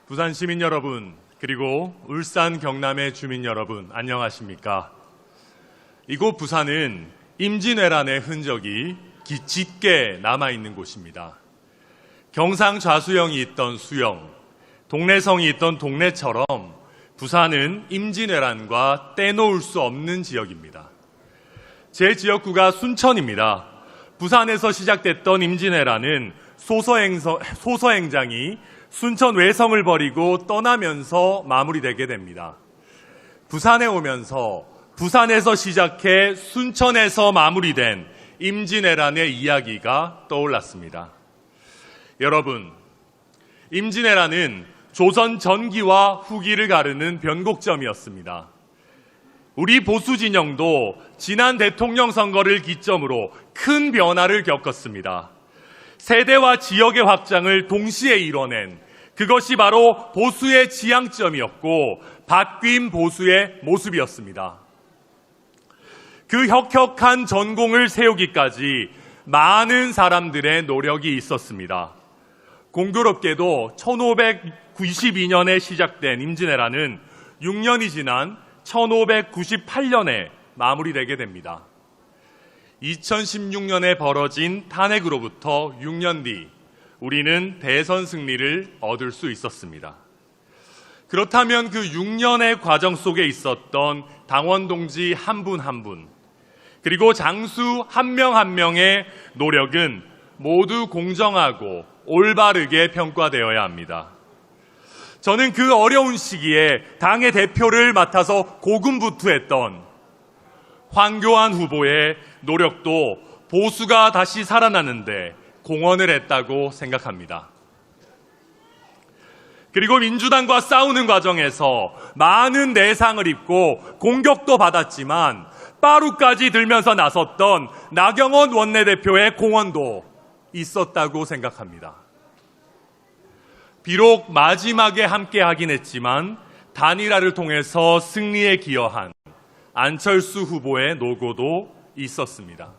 부산 시민 여러분, 그리고 울산 경남의 주민 여러분, 안녕하십니까? 이곳 부산은 임진왜란의 흔적이 짙게 남아있는 곳입니다. 경상 좌수영이 있던 수영, 동래성이 있던 동래처럼 부산은 임진왜란과 떼놓을 수 없는 지역입니다. 제 지역구가 순천입니다. 부산에서 시작됐던 임진왜란은 소서행장이 순천 외성을 버리고 떠나면서 마무리되게 됩니다. 부산에 오면서 부산에서 시작해 순천에서 마무리된 임진왜란의 이야기가 떠올랐습니다. 여러분, 임진왜란은 조선 전기와 후기를 가르는 변곡점이었습니다. 우리 보수 진영도 지난 대통령 선거를 기점으로 큰 변화를 겪었습니다. 세대와 지역의 확장을 동시에 이뤄낸 그것이 바로 보수의 지향점이었고 바뀐 보수의 모습이었습니다. 그 혁혁한 전공을 세우기까지 많은 사람들의 노력이 있었습니다. 공교롭게도 1592년에 시작된 임진왜란은 6년이 지난 1598년에 마무리되게 됩니다. 2016년에 벌어진 탄핵으로부터 6년 뒤 우리는 대선 승리를 얻을 수 있었습니다. 그렇다면 그 6년의 과정 속에 있었던 당원 동지 한 분 한 분, 그리고 장수 한 명 한 명의 노력은 모두 공정하고 올바르게 평가되어야 합니다. 저는 그 어려운 시기에 당의 대표를 맡아서 고군분투했던 황교안 후보의 노력도 보수가 다시 살아나는데 공헌을 했다고 생각합니다. 그리고 민주당과 싸우는 과정에서 많은 내상을 입고 공격도 받았지만 빠루까지 들면서 나섰던 나경원 원내대표의 공헌도 있었다고 생각합니다. 비록 마지막에 함께하긴 했지만 단일화를 통해서 승리에 기여한 안철수 후보의 노고도 있었습니다.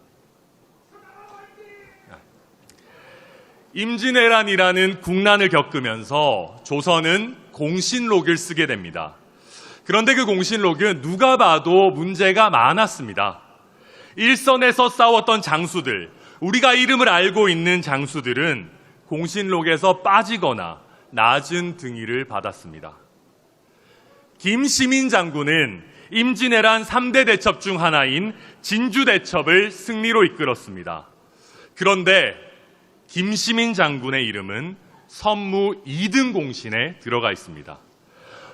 임진왜란이라는 국난을 겪으면서 조선은 공신록을 쓰게 됩니다. 그런데 그 공신록은 누가 봐도 문제가 많았습니다. 일선에서 싸웠던 장수들, 우리가 이름을 알고 있는 장수들은 공신록에서 빠지거나 낮은 등위를 받았습니다. 김시민 장군은 임진왜란 3대 대첩 중 하나인 진주대첩을 승리로 이끌었습니다. 그런데 김시민 장군의 이름은 선무 2등 공신에 들어가 있습니다.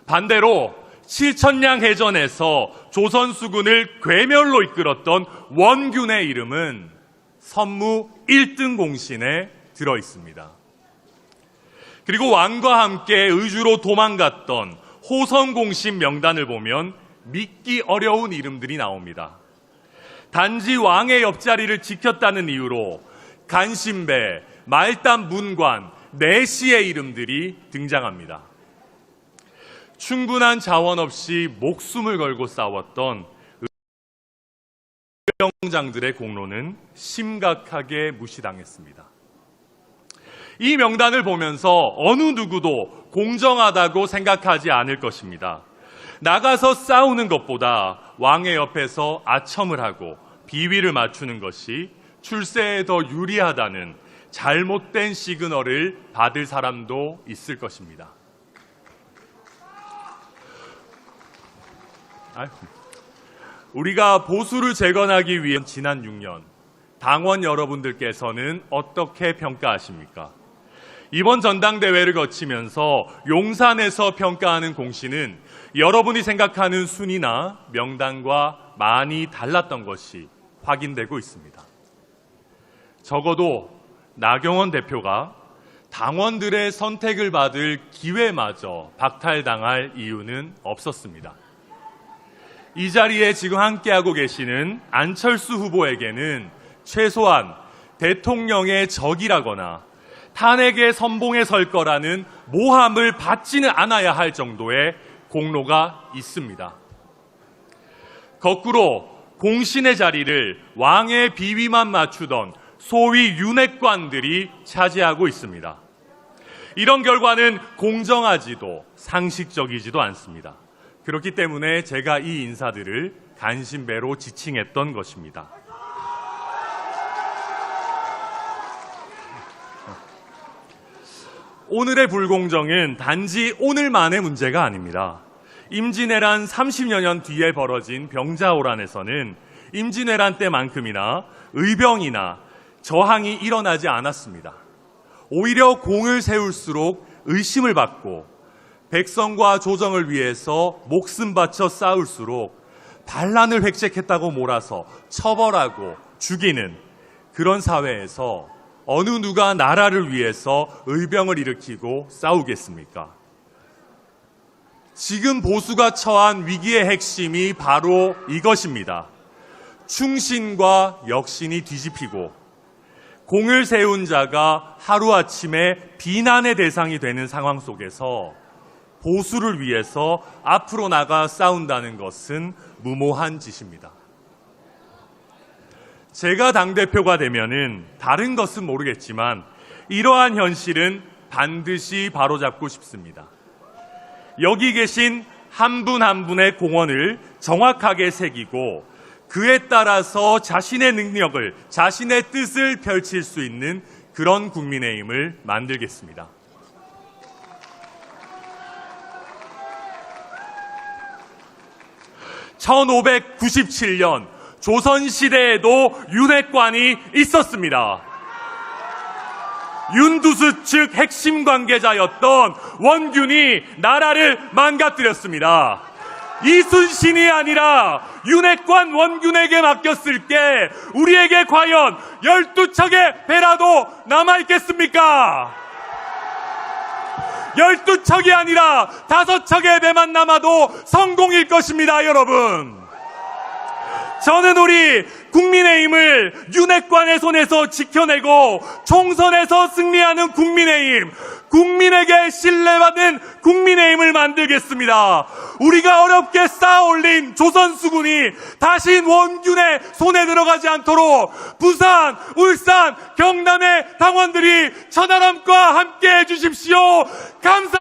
반대로 칠천량 해전에서 조선 수군을 괴멸로 이끌었던 원균의 이름은 선무 1등 공신에 들어 있습니다. 그리고 왕과 함께 의주로 도망갔던 호선 공신 명단을 보면 믿기 어려운 이름들이 나옵니다. 단지 왕의 옆자리를 지켰다는 이유로 간신배, 말단 문관, 내시의 이름들이 등장합니다. 충분한 자원 없이 목숨을 걸고 싸웠던 의병장들의 공로는 심각하게 무시당했습니다. 이 명단을 보면서 어느 누구도 공정하다고 생각하지 않을 것입니다. 나가서 싸우는 것보다 왕의 옆에서 아첨을 하고 비위를 맞추는 것이 출세에 더 유리하다는 잘못된 시그널을 받을 사람도 있을 것입니다. 우리가 보수를 재건하기 위해 지난 6년, 당원 여러분들께서는 어떻게 평가하십니까? 이번 전당대회를 거치면서 용산에서 평가하는 공신은 여러분이 생각하는 순위나 명단과 많이 달랐던 것이 확인되고 있습니다. 적어도 나경원 대표가 당원들의 선택을 받을 기회마저 박탈당할 이유는 없었습니다. 이 자리에 지금 함께하고 계시는 안철수 후보에게는 최소한 대통령의 적이라거나 탄핵의 선봉에 설 거라는 모함을 받지는 않아야 할 정도의 공로가 있습니다. 거꾸로 공신의 자리를 왕의 비위만 맞추던 소위 윤핵관들이 차지하고 있습니다. 이런 결과는 공정하지도 상식적이지도 않습니다. 그렇기 때문에 제가 이 인사들을 간신배로 지칭했던 것입니다. 오늘의 불공정은 단지 오늘만의 문제가 아닙니다. 임진왜란 30여 년 뒤에 벌어진 병자호란에서는 임진왜란 때만큼이나 의병이나 저항이 일어나지 않았습니다. 오히려 공을 세울수록 의심을 받고 백성과 조정을 위해서 목숨 바쳐 싸울수록 반란을 획책했다고 몰아서 처벌하고 죽이는 그런 사회에서 어느 누가 나라를 위해서 의병을 일으키고 싸우겠습니까? 지금 보수가 처한 위기의 핵심이 바로 이것입니다. 충신과 역신이 뒤집히고 공을 세운 자가 하루아침에 비난의 대상이 되는 상황 속에서 보수를 위해서 앞으로 나가 싸운다는 것은 무모한 짓입니다. 제가 당대표가 되면은 다른 것은 모르겠지만 이러한 현실은 반드시 바로잡고 싶습니다. 여기 계신 한 분 한 분의 공헌을 정확하게 새기고 그에 따라서 자신의 능력을, 자신의 뜻을 펼칠 수 있는 그런 국민의힘을 만들겠습니다. (1597년) 조선시대에도 윤핵관이 있었습니다. 윤두수 측 핵심 관계자였던 원균이 나라를 망가뜨렸습니다. 이순신이 아니라 윤핵관 원균에게 맡겼을 때 우리에게 과연 12척의 배라도 남아있겠습니까? 12척이 아니라 5척의 배만 남아도 성공일 것입니다, 여러분. 저는 우리 국민의힘을 윤핵관의 손에서 지켜내고 총선에서 승리하는 국민의힘, 국민에게 신뢰받는 국민의힘을 만들겠습니다. 우리가 어렵게 쌓아올린 조선수군이 다시 원균의 손에 들어가지 않도록 부산, 울산, 경남의 당원들이 천하람과 함께 해주십시오. 감사합니다.